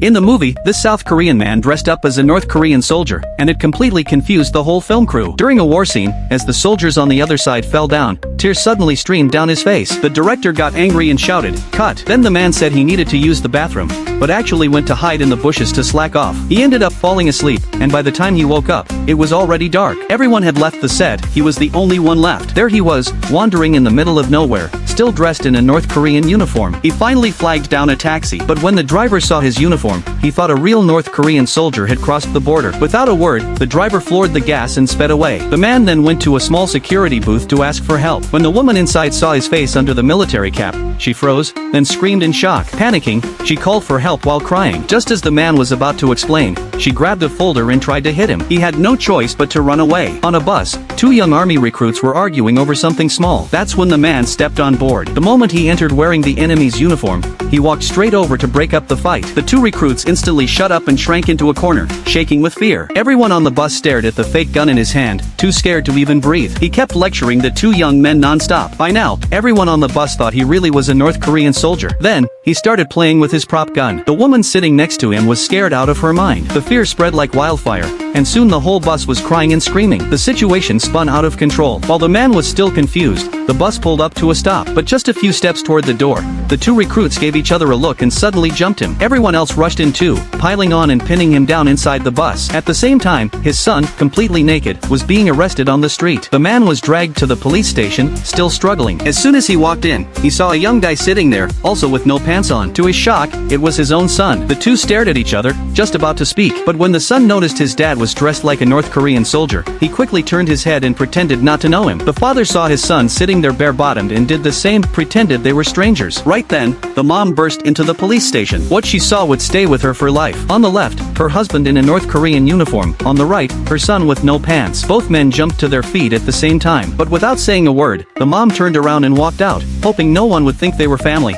In the movie, this South Korean man dressed up as a North Korean soldier, and it completely confused the whole film crew. During a war scene, as the soldiers on the other side fell down, tears suddenly streamed down his face. The director got angry and shouted, "Cut!" Then the man said he needed to use the bathroom, but actually went to hide in the bushes to slack off. He ended up falling asleep, and by the time he woke up, it was already dark. Everyone had left the set, he was the only one left. There he was, wandering in the middle of nowhere, still dressed in a North Korean uniform. He finally flagged down a taxi, but when the driver saw his uniform, he thought a real North Korean soldier had crossed the border. Without a word, the driver floored the gas and sped away. The man then went to a small security booth to ask for help. When the woman inside saw his face under the military cap, she froze, then screamed in shock. Panicking, she called for help while crying. Just as the man was about to explain, she grabbed a folder and tried to hit him. He had no choice but to run away. On a bus, two young army recruits were arguing over something small. That's when the man stepped on board. The moment he entered wearing the enemy's uniform, he walked straight over to break up the fight. The two recruits instantly shut up and shrank into a corner, shaking with fear. Everyone on the bus stared at the fake gun in his hand, too scared to even breathe. He kept lecturing the two young men non-stop. By now, everyone on the bus thought he really was a North Korean soldier. Then, he started playing with his prop gun. The woman sitting next to him was scared out of her mind. The fear spread like wildfire, and soon the whole bus was crying and screaming. The situation spun out of control. While the man was still confused, the bus pulled up to a stop. But just a few steps toward the door, the two recruits gave each other a look and suddenly jumped him. Everyone else rushed in too, piling on and pinning him down inside the bus. At the same time, his son, completely naked, was being arrested on the street. The man was dragged to the police station, still struggling. As soon as he walked in, he saw a young guy sitting there, also with no pants on. To his shock, it was his own son. The two stared at each other, just about to speak. But when the son noticed his dad was dressed like a North Korean soldier, he quickly turned his head and pretended not to know him. The father saw his son sitting there bare-bottomed and did the same, pretended they were strangers. Right then, the mom burst into the police station. What she saw would stay with her for life. On the left, her husband in a North Korean uniform. On the right, her son with no pants. Both men jumped to their feet at the same time. But without saying a word, the mom turned around and walked out, hoping no one would think they were family.